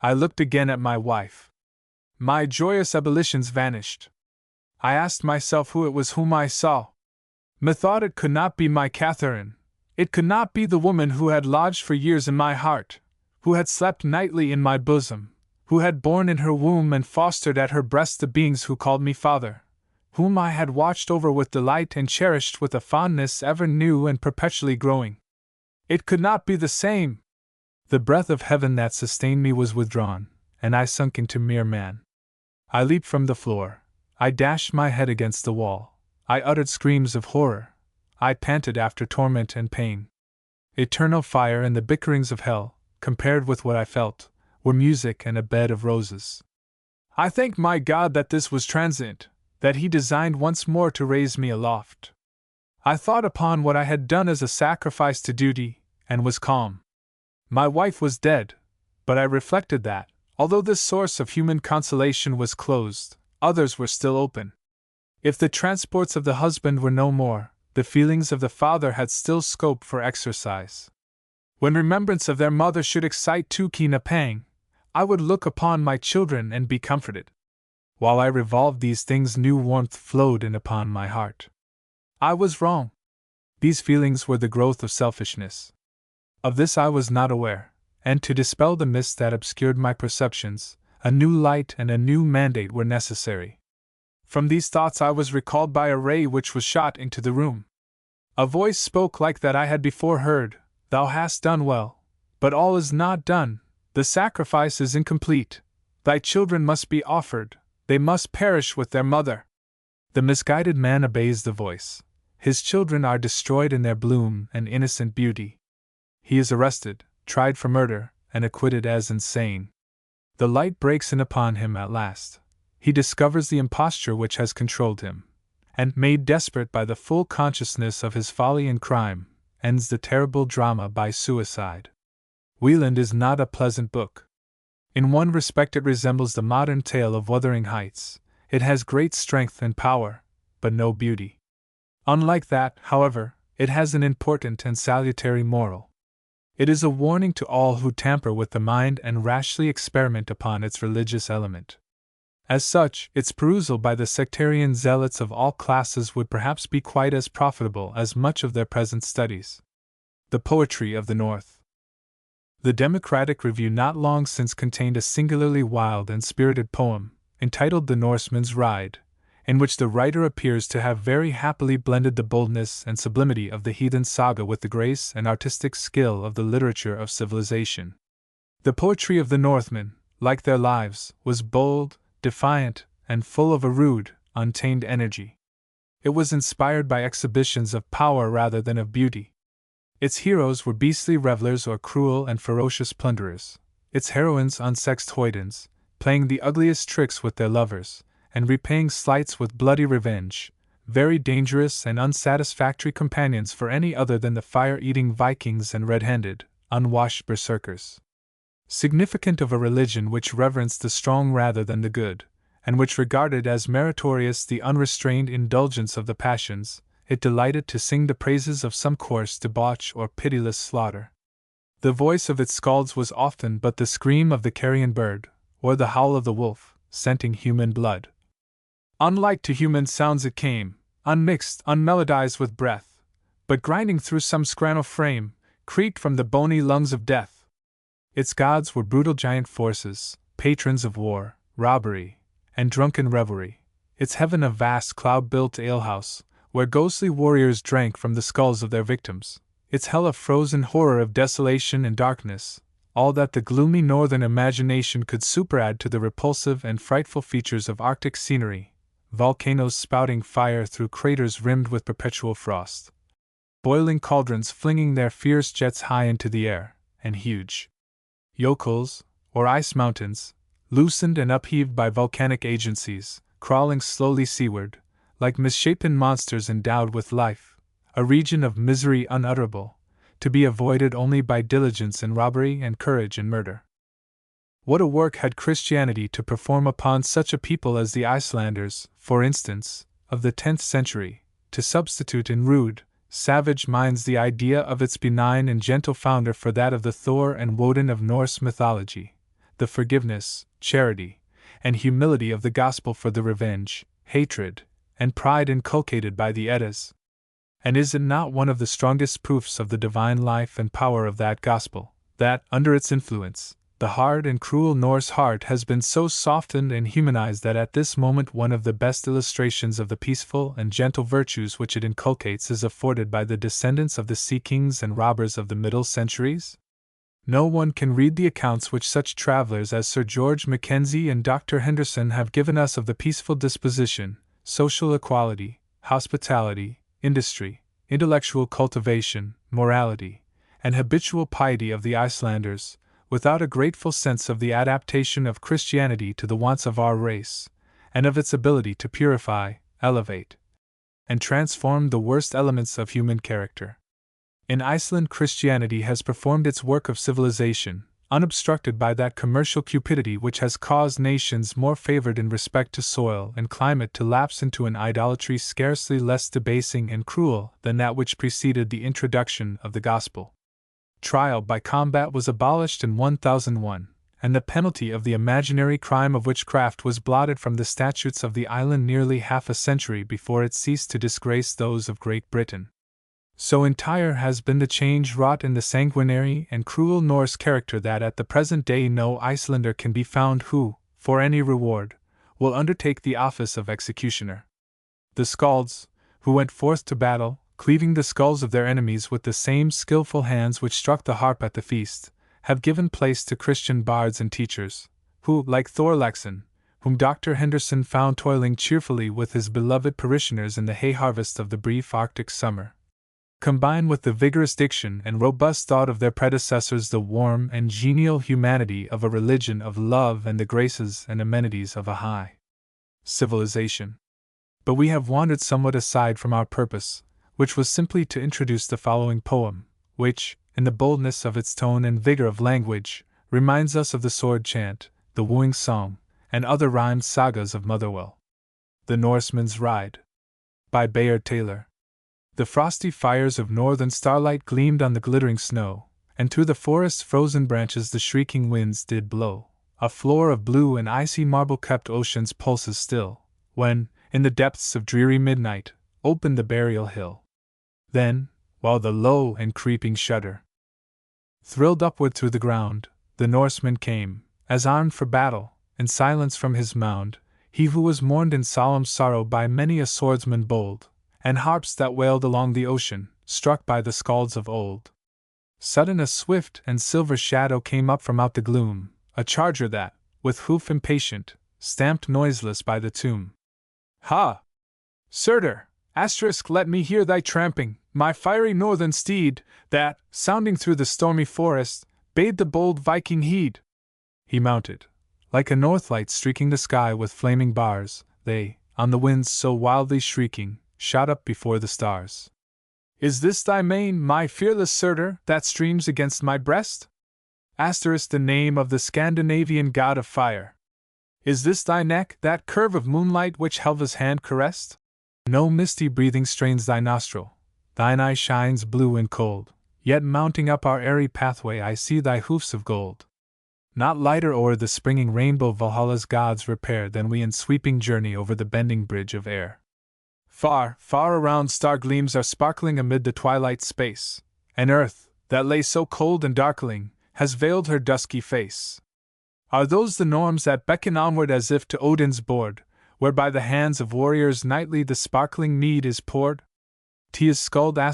I looked again at my wife. My joyous ebullitions vanished. I asked myself who it was whom I saw. Methought it could not be my Catherine. It could not be the woman who had lodged for years in my heart, who had slept nightly in my bosom, who had borne in her womb and fostered at her breast the beings who called me father, whom I had watched over with delight and cherished with a fondness ever new and perpetually growing. It could not be the same. The breath of heaven that sustained me was withdrawn, and I sunk into mere man. I leaped from the floor. I dashed my head against the wall. I uttered screams of horror. I panted after torment and pain. Eternal fire and the bickerings of hell, compared with what I felt, were music and a bed of roses. I thanked my God that this was transient, that He designed once more to raise me aloft. I thought upon what I had done as a sacrifice to duty, and was calm. My wife was dead, but I reflected that, although this source of human consolation was closed, others were still open. If the transports of the husband were no more, the feelings of the father had still scope for exercise. When remembrance of their mother should excite too keen a pang, I would look upon my children and be comforted. While I revolved these things, new warmth flowed in upon my heart. I was wrong. These feelings were the growth of selfishness. Of this I was not aware, and to dispel the mist that obscured my perceptions, a new light and a new mandate were necessary. From these thoughts I was recalled by a ray which was shot into the room. A voice spoke like that I had before heard, "Thou hast done well, but all is not done, the sacrifice is incomplete. Thy children must be offered, they must perish with their mother." The misguided man obeys the voice. His children are destroyed in their bloom and innocent beauty. He is arrested, tried for murder, and acquitted as insane. The light breaks in upon him at last. He discovers the imposture which has controlled him, and, made desperate by the full consciousness of his folly and crime, ends the terrible drama by suicide. Wieland is not a pleasant book. In one respect it resembles the modern tale of Wuthering Heights. It has great strength and power, but no beauty. Unlike that, however, it has an important and salutary moral. It is a warning to all who tamper with the mind and rashly experiment upon its religious element. As such, its perusal by the sectarian zealots of all classes would perhaps be quite as profitable as much of their present studies. The Poetry of the North. The Democratic Review not long since contained a singularly wild and spirited poem, entitled The Norseman's Ride, in which the writer appears to have very happily blended the boldness and sublimity of the heathen saga with the grace and artistic skill of the literature of civilization. The poetry of the Northmen, like their lives, was bold, defiant, and full of a rude, untamed energy. It was inspired by exhibitions of power rather than of beauty. Its heroes were beastly revelers or cruel and ferocious plunderers, its heroines unsexed hoydens, playing the ugliest tricks with their lovers, and repaying slights with bloody revenge, very dangerous and unsatisfactory companions for any other than the fire-eating Vikings and red-handed, unwashed berserkers. Significant of a religion which reverenced the strong rather than the good, and which regarded as meritorious the unrestrained indulgence of the passions, it delighted to sing the praises of some coarse debauch or pitiless slaughter. The voice of its skalds was often but the scream of the carrion bird, or the howl of the wolf, scenting human blood. Unlike to human sounds it came, unmixed, unmelodized with breath, but grinding through some scranal frame, creaked from the bony lungs of death. Its gods were brutal giant forces, patrons of war, robbery, and drunken revelry, its heaven a vast cloud-built alehouse, where ghostly warriors drank from the skulls of their victims, its hell a frozen horror of desolation and darkness, all that the gloomy northern imagination could superadd to the repulsive and frightful features of Arctic scenery, volcanoes spouting fire through craters rimmed with perpetual frost, boiling cauldrons flinging their fierce jets high into the air, and huge yokels, or ice mountains, loosened and upheaved by volcanic agencies, crawling slowly seaward, like misshapen monsters endowed with life, a region of misery unutterable, to be avoided only by diligence in robbery and courage in murder. What a work had Christianity to perform upon such a people as the Icelanders, for instance, of the 10th century, to substitute in rude, savage minds the idea of its benign and gentle founder for that of the Thor and Woden of Norse mythology, the forgiveness, charity, and humility of the gospel for the revenge, hatred, and pride inculcated by the Eddas. And is it not one of the strongest proofs of the divine life and power of that gospel, that, under its influence, the hard and cruel Norse heart has been so softened and humanized that at this moment one of the best illustrations of the peaceful and gentle virtues which it inculcates is afforded by the descendants of the sea kings and robbers of the middle centuries? No one can read the accounts which such travelers as Sir George Mackenzie and Dr. Henderson have given us of the peaceful disposition, social equality, hospitality, industry, intellectual cultivation, morality, and habitual piety of the Icelanders, without a grateful sense of the adaptation of Christianity to the wants of our race, and of its ability to purify, elevate, and transform the worst elements of human character. In Iceland, Christianity has performed its work of civilization, unobstructed by that commercial cupidity which has caused nations more favored in respect to soil and climate to lapse into an idolatry scarcely less debasing and cruel than that which preceded the introduction of the gospel. Trial by combat was abolished in 1001, and the penalty of the imaginary crime of witchcraft was blotted from the statutes of the island nearly half a century before it ceased to disgrace those of Great Britain. So entire has been the change wrought in the sanguinary and cruel Norse character that at the present day no Icelander can be found who, for any reward, will undertake the office of executioner. The Skalds, who went forth to battle, cleaving the skulls of their enemies with the same skilful hands which struck the harp at the feast, have given place to Christian bards and teachers, who, like Thorlaxon, whom Dr. Henderson found toiling cheerfully with his beloved parishioners in the hay harvest of the brief Arctic summer, combine with the vigorous diction and robust thought of their predecessors the warm and genial humanity of a religion of love and the graces and amenities of a high civilization. But we have wandered somewhat aside from our purpose, which was simply to introduce the following poem, which, in the boldness of its tone and vigor of language, reminds us of the sword chant, the wooing song, and other rhymed sagas of Motherwell. The Norseman's Ride. By Bayard Taylor. The frosty fires of northern starlight gleamed on the glittering snow, and through the forest's frozen branches the shrieking winds did blow. A floor of blue and icy marble kept ocean's pulses still, when, in the depths of dreary midnight, opened the burial hill. Then, while the low and creeping shudder thrilled upward through the ground, the Norseman came, as armed for battle, in silence from his mound, he who was mourned in solemn sorrow by many a swordsman bold, and harps that wailed along the ocean, struck by the skalds of old. Sudden a swift and silver shadow came up from out the gloom, a charger that, with hoof impatient, stamped noiseless by the tomb. Ha! Surtur! Let me hear thy tramping, my fiery northern steed, that, sounding through the stormy forest, bade the bold Viking heed. He mounted. Like a north light streaking the sky with flaming bars, they, on the winds so wildly shrieking, shot up before the stars. Is this thy mane, my fearless Surtur, that streams against my breast? The name of the Scandinavian god of fire. Is this thy neck, that curve of moonlight which Helva's hand caressed? No misty breathing strains thy nostril, thine eye shines blue and cold, yet mounting up our airy pathway I see thy hoofs of gold. Not lighter o'er the springing rainbow Valhalla's gods repair than we in sweeping journey over the bending bridge of air. Far, far around star gleams are sparkling amid the twilight space, and earth, that lay so cold and darkling, has veiled her dusky face. Are those the norms that beckon onward as if to Odin's board, where by the hands of warriors nightly the sparkling mead is poured? 'Tis Skald I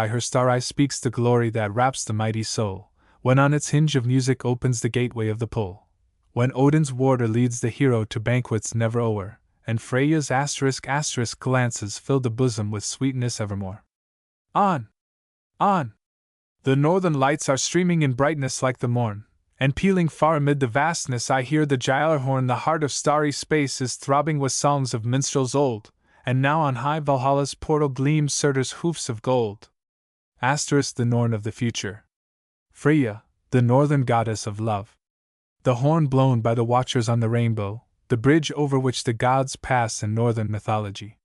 her star eye speaks the glory that wraps the mighty soul, when on its hinge of music opens the gateway of the pole, when Odin's warder leads the hero to banquets never o'er, and Freya's *** glances fill the bosom with sweetness evermore. On! On! The northern lights are streaming in brightness like the morn, and pealing far amid the vastness I hear the Gjallarhorn. The heart of starry space is throbbing with songs of minstrels old, and now on high Valhalla's portal gleams Surtur's hoofs of gold. The Norn of the future. Freya, the northern goddess of love. The horn blown by the watchers on the rainbow, the bridge over which the gods pass in northern mythology.